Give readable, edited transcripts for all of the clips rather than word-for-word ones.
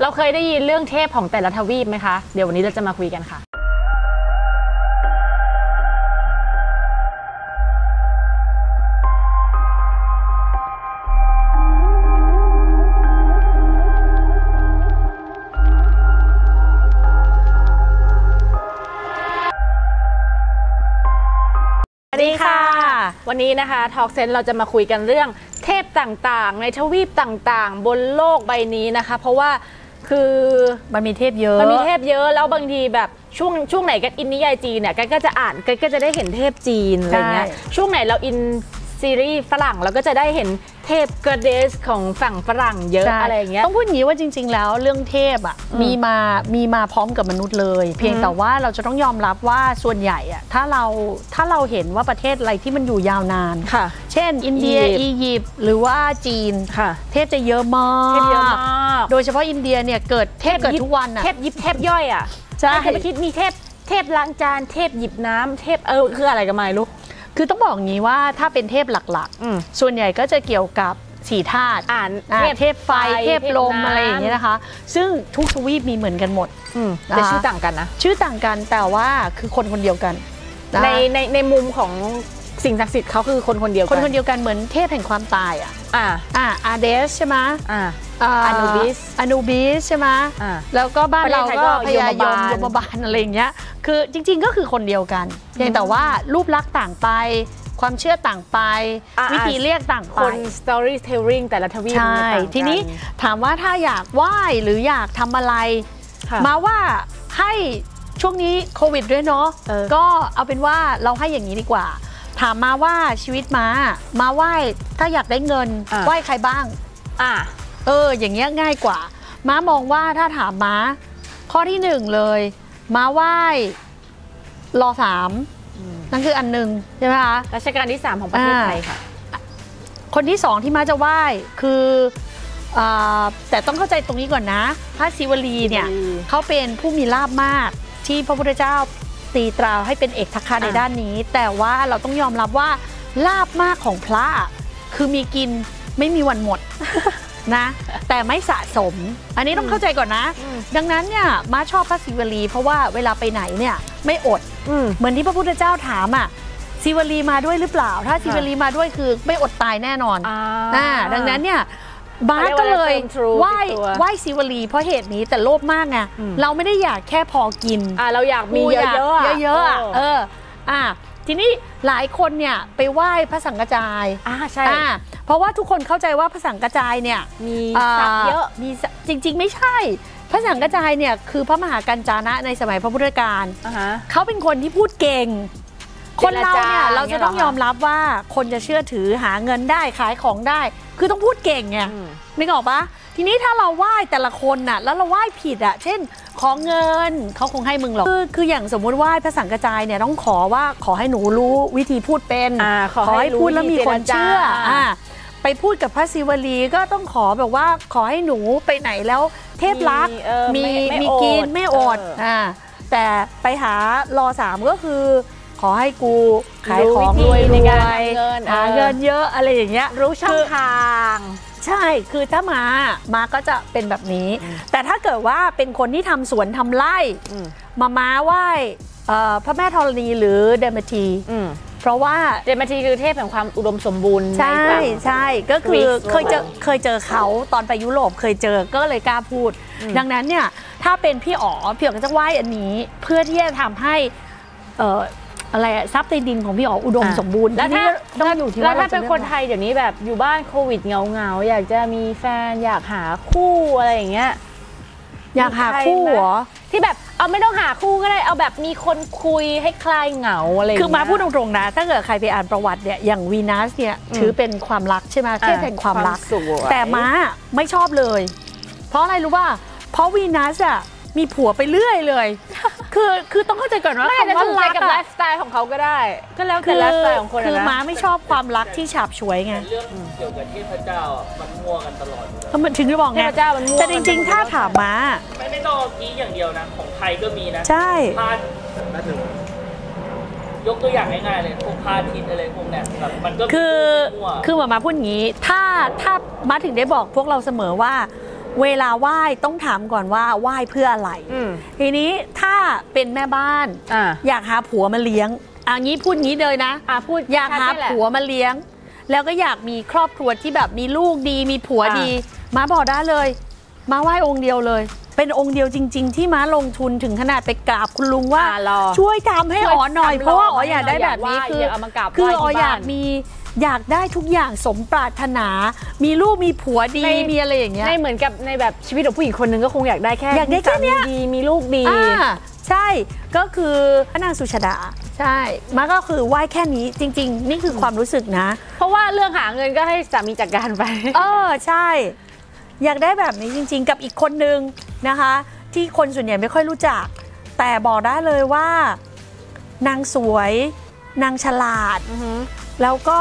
เราเคยได้ยินเรื่องเทพของแต่ละทวีปไหมคะเดี๋ยววันนี้เราจะมาคุยกันค่ะสวัสดีค่ะวันนี้นะคะทอล์กเซนเราจะมาคุยกันเรื่องเทพต่างๆในทวีปต่างๆบนโลกใบนี้นะคะเพราะว่าคือมันมีเทพเยอะแล้วบางทีแบบช่วงไหนกันอินนิยายจีนเนี่ยกันก็จะอ่านกันก็จะได้เห็นเทพจีนอะไรเงี้ยช่วงไหนเราอินซีรีส์ฝรั่งเราก็จะได้เห็นเทพกระเดสของฝั่งฝรั่งเยอะอะไรอย่างเงี้ยต้องพูดอย่างนี้ว่าจริงๆแล้วเรื่องเทพอ่ะมีมาพร้อมกับมนุษย์เลยเพียงแต่ว่าเราจะต้องยอมรับว่าส่วนใหญ่อ่ะถ้าเราเห็นว่าประเทศอะไรที่มันอยู่ยาวนานเช่นอินเดียอียิปต์หรือว่าจีนเทพจะเยอะมากโดยเฉพาะอินเดียเนี่ยเกิดเทพเกิดทุกวันอ่ะเทพยิบเทพย่อยอ่ะใช่ไปคิดมีเทพล้างจานเทพหยิบน้ำเทพคืออะไรกันไม่รู้คือต้องบอกอย่างนี้ว่าถ้าเป็นเทพหลักๆส่วนใหญ่ก็จะเกี่ยวกับสี่ธาตุเทพไฟเทพลมอะไรอย่างเงี้ยนะคะซึ่งทุกทวีปมีเหมือนกันหมดแต่ชื่อต่างกันนะชื่อต่างกันแต่ว่าคือคนเดียวกันในมุมของสิ่งศักดิ์สิทธิ์เขาคือคนเดียวกันเหมือนเทพแห่งความตายอาเดสใช่ไหมอนูบิสใช่ไหมแล้วก็บ้านเราก็พญายมยมบาลอะไรอย่างเงี้ยคือจริงๆก็คือคนเดียวกันเพียงแต่ว่ารูปลักษณ์ต่างไปความเชื่อต่างไปวิธีเรียกต่างไปคน storytelling แต่ละทวีปใช่ทีนี้ถามว่าถ้าอยากไหว้หรืออยากทำอะไรมาว่าให้ช่วงนี้โควิดด้วยเนาะก็เอาเป็นว่าเราให้อย่างนี้ดีกว่าถามมาว่าชีวิตมาไหว้ถ้าอยากได้เงินไหว้ใครบ้างอย่างเงี้ยง่ายกว่าม้ามองว่าถ้าถามม้าข้อที่หนึ่งเลยม้าไหว้รอ3นั่นคืออันหนึ่งใช่ไหมคะรัชกาลที่3ของประเทศไทยค่ะคนที่2ที่ม้าจะไหว้คือแต่ต้องเข้าใจตรงนี้ก่อนนะพระศิวลีเนี่ยเขาเป็นผู้มีลาภมากที่พระพุทธเจ้าตีตราให้เป็นเอกทัคคะในด้านนี้แต่ว่าเราต้องยอมรับว่าลาภมากของพระคือมีกินไม่มีวันหมดนะแต่ไม่สะสมอันนี้ต้องเข้าใจก่อนนะดังนั้นเนี่ยม้าชอบพระศิวลีเพราะว่าเวลาไปไหนเนี่ยไม่อดเหมือนที่พระพุทธเจ้าถามศิวลีมาด้วยหรือเปล่าถ้าศิวลีมาด้วยคือไม่อดตายแน่นอนดังนั้นเนี่ยม้าก็เลยไหว้ศิวลีเพราะเหตุนี้แต่โลภมากไงเราไม่ได้อยากแค่พอกินเราอยากมีเยอะทีนี้หลายคนเนี่ยไปไหว้พระสังฆจายใช่เพราะว่าทุกคนเข้าใจว่าพระสังฆจายเนี่ยมีทรัพย์เยอะมีจริงๆไม่ใช่พระสังฆจายเนี่ยคือพระมหากัญจานะในสมัยพระพุทธกาลเขาเป็นคนที่พูดเก่งคนเราเนี่ยเราจะต้องยอมรับว่าคนจะเชื่อถือหาเงินได้ขายของได้คือต้องพูดเก่งไงนึกออกปะทีนี้ถ้าเราไหว้แต่ละคนน่ะแล้วเราไหว้ผิดเช่นขอเงินเขาคงให้มึงหรอกคืออย่างสมมุติไหว้พระสังฆจายเนี่ยต้องขอว่าขอให้หนูรู้วิธีพูดเป็นขอให้พูดแล้วมีคนเชื่อไปพูดกับพระศิวลีก็ต้องขอแบบว่าขอให้หนูไปไหนแล้วเทพรักมีกินไม่อดแต่ไปหารอ3ก็คือขอให้กูขายของรวยหาเงินเยอะอะไรอย่างเงี้ยรู้ช่องทางใช่คือถ้ามาก็จะเป็นแบบนี้แต่ถ้าเกิดว่าเป็นคนที่ทำสวนทำไร่มาไหว้พระแม่ธรณีหรือเดเมทีเพราะว่าเดเมทีคือเทพแห่งความอุดมสมบูรณ์ใช่ก็คือเคยเจอเขาตอนไปยุโรปเคยเจอก็เลยกล้าพูดดังนั้นเนี่ยถ้าเป็นพี่อ๋อก็จะไหว้อันนี้เพื่อที่จะทำให้อะไรทรัพย์ในดินของพี่อ๋ออุดมสมบูรณ์แล้วถ้าเป็นคนไทยเดี๋ยวนี้แบบอยู่บ้านโควิดเงาอยากจะมีแฟนอยากหาคู่อะไรอย่างเงี้ยอยากหาคู่เหรอที่แบบเอาไม่ต้องหาคู่ก็ได้เอาแบบมีคนคุยให้คลายเหงาอะไรคือมาพูดตรงๆนะถ้าเกิดใครไปอ่านประวัติเนี่ยอย่างวีนัสเนี่ยถือเป็นความรักใช่ไหมเทพแห่งความรักแต่ม้าไม่ชอบเลยเพราะอะไรรู้ป่ะเพราะวีนัสมีผัวไปเรื่อยเลยคือต้องเข้าใจก่อนว่าคำว่ารักกับไลฟ์สไตล์ของเขาก็ได้ก็แล้วแต่ไลฟ์สไตล์ของคนคือม้าไม่ชอบความรักที่ฉาบฉวยไงเรื่องเกี่ยวกับเทพเจ้ามันมั่วกันตลอดมันถึงจะบอกไงแต่จริงๆถ้าถามม้าไม่ต้องกี้อย่างเดียวนะของไทยก็มีนะใช่พามาถึงยกตัวอย่างง่ายๆเลยพวกพาทิตอะไรพวกเนี้ยแบบมันก็คือมาพูดอย่างนี้ถ้าม้าถึงได้บอกพวกเราเสมอว่า เวลาไหว้ต้องถามก่อนว่าไหว้เพื่ออะไรทีนี้ถ้าเป็นแม่บ้านอยากหาผัวมาเลี้ยงงี้พูดงี้เลยนะพูดอยากหาผัวมาเลี้ยงแล้วก็อยากมีครอบครัวที่แบบมีลูกดีมีผัวดีม้าบอกได้เลยม้าไหว้องค์เดียวเลยเป็นองค์เดียวจริงๆที่ม้าลงทุนถึงขนาดไปกราบคุณลุงว่าช่วยทำให้อ๋อหน่อยเพราะว่าอ๋ออยากได้แบบนี้คืออ๋ออยากได้ทุกอย่างสมปรารถนามีลูกมีผัวดีมีอะไรอย่างเงี้ยในเหมือนกับในแบบชีวิตของผู้หญิงคนนึงก็คงอยากได้แค่นี้ดีมีลูกดีใช่ก็คือพระนางสุชาดาใช่ม้าก็คือไหว้แค่นี้จริงๆนี่คือความรู้สึกนะเพราะว่าเรื่องหาเงินก็ให้สามีจัดการไปใช่อยากได้แบบนี้จริงๆกับอีกคนนึงนะคะที่คนส่วนใหญ่ไม่ค่อยรู้จักแต่บอกได้เลยว่านางสวยนางฉลาดแล้วก็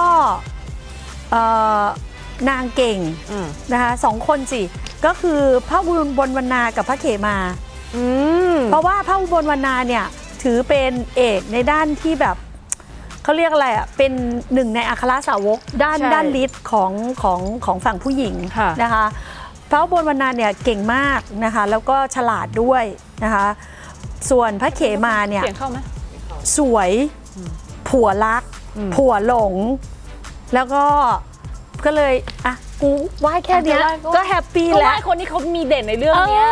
นางเก่งนะคะสองคนสิก็คือพระอุบลวรรณากับพระเขมาเพราะว่าพระอุบลวรรณาเนี่ยถือเป็นเอกในด้านที่แบบเขาเรียกอะไรอ่ะเป็นหนึ่งในอัครสาวกด้านฤทธิ์ของฝั่งผู้หญิงนะคะพระอุบลวรรณาเนี่ยเก่งมากนะคะแล้วก็ฉลาดด้วยนะคะส่วนพระเขมาเนี่ยสวยผัวรักผัวหลงแล้วก็เลยอ่ะกูไหว้แค่นี้ก็แฮปปี้แล้วไหว้คนที่เขามีเด่นในเรื่องนี้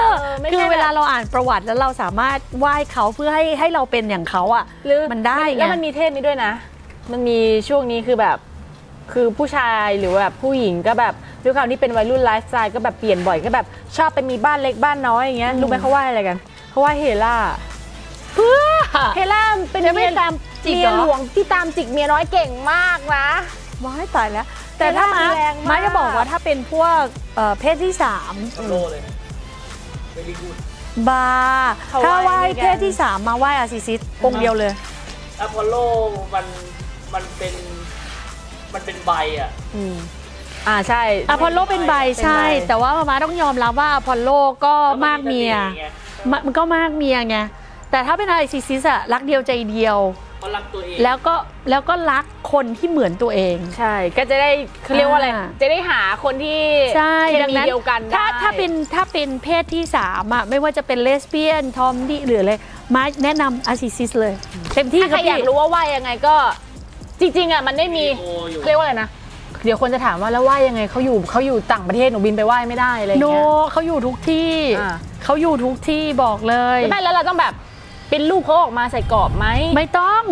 คือเวลาเราอ่านประวัติแล้วเราสามารถไหว้เขาเพื่อให้เราเป็นอย่างเขาอ่ะมันได้ไงแล้วมันมีเทศนี้ด้วยนะมันมีช่วงนี้คือแบบคือผู้ชายหรือแบบผู้หญิงก็แบบด้วยความที่เป็นวัยรุ่นไลฟ์สไตล์ก็แบบเปลี่ยนบ่อยก็แบบชอบไปมีบ้านเล็กบ้านน้อยอย่างเงี้ยรู้ไหมเขาไหว้อะไรกันเขาไหว้เฮล่าเพื่อเฮล่าเป็นเมียหลวงที่ตามจิกเมียน้อยเก่งมากนะว้ายตายแล้วแต่ถ้าม้าจะบอกว่าถ้าเป็นพวกเพศที่3โลเลยไม่ได้พูดบาถ้าไหว้เพศที่3มาไหว้อาซิซิสองค์เดียวเลยอพอลโลมันเป็นใบอ่ะใช่อพอลโลเป็นใบใช่แต่ว่าม้าต้องยอมรับว่าอพอลโลก็มากเมียมันก็มากเมียไงแต่ถ้าเป็นอาซิซิสอะรักเดียวใจเดียวรักตัวเองแล้วก็รักคนที่เหมือนตัวเองใช่ก็จะได้เขาเรียกว่าอะไรจะได้หาคนที่เคมีเดียวกันได้ถ้าเป็นเพศที่3อ่ะไม่ว่าจะเป็นเลสเบี้ยนทอมดี้หรืออะไรมาแนะนำอาซิซิสเลยเต็มที่ถ้าใครอยากรู้ว่าไหว้ยังไงก็จริงๆอ่ะมันได้มีเรียกว่าอะไรนะเดี๋ยวคนจะถามว่าแล้วไหว้ยังไงเขาอยู่ต่างประเทศหนูบินไปไหว้ไม่ได้อะไรเงี้ยเขาอยู่ทุกที่บอกเลยไม่แล้วเราต้องแบบเป็นลูกเขาออกมาใส่กรอบไหมไม่ต้อง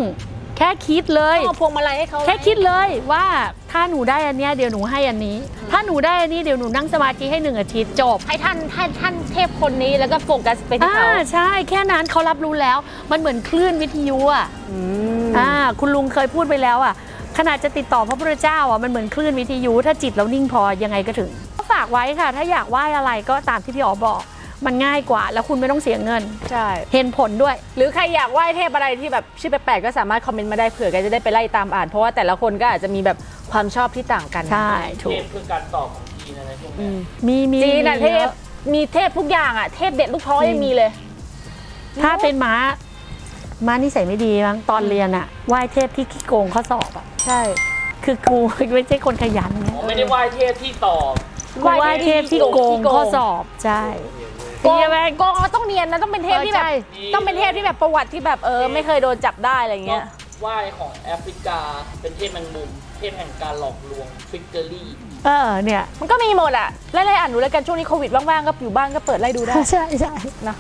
แค่คิดเลยพวงมาลัยให้เขาแค่คิดเลยว่าถ้าหนูได้อันนี้เดี๋ยวหนูให้อันนี้ถ้าหนูได้อันนี้เดี๋ยวหนูนั่งสมาธิให้1 อาทิตย์จบให้ท่านเทพคนนี้แล้วก็โฟกัสไปที่เขาใช่แค่นั้นเขารับรู้แล้วมันเหมือนคลื่นวิทยุอ่ะคุณลุงเคยพูดไปแล้วอ่ะขนาดจะติดต่อพระพุทธเจ้าอ่ะมันเหมือนคลื่นวิทยุถ้าจิตเรานิ่งพอยังไงก็ถึงฝากไว้ค่ะถ้าอยากไหว้อะไรก็ตามที่พี่อ๋อบอกมันง่ายกว่าแล้วคุณไม่ต้องเสียเงินใช่เห็นผลด้วยหรือใครอยากไหว้เทพอะไรที่แบบชื่อแปลกๆก็สามารถคอมเมนต์มาได้เผื่อแกจะได้ไปไล่ตามอ่านเพราะว่าแต่ละคนก็อาจจะมีแบบความชอบที่ต่างกันใช่ถูกเทพคือการตอบของจีนอะไรพวกนี้มีจีนน่ะเทพมีเทพทุกอย่างอ่ะเทพเด็ดลูกท้อยังมีเลยถ้าเป็นม้านิสัยไม่ดีมั้งตอนเรียนอ่ะไหว้เทพที่ขี้โกงข้อสอบอ่ะใช่คือครูไม่ใช่คนขยันไงไม่ได้ไหว้เทพที่ตอบไหว้เทพที่โกงข้อสอบใช่โกงเราต้องเนียนนะต้องเป็นเทพที่แบบต้องเป็นเทพที่แบบประวัติที่แบบไม่เคยโดนจับได้อะไรเงี้ยไหว้ของแอฟริกาเป็นเทพแมงมุมเทพแห่งการหลอกลวงทริกเกอรี่เนี่ยมันก็มีหมดอ่ะไล่ๆอ่านดูแล้วกันช่วงนี้โควิดว่างๆก็อยู่บ้านก็เปิดไล่ดูได้ใช่นะ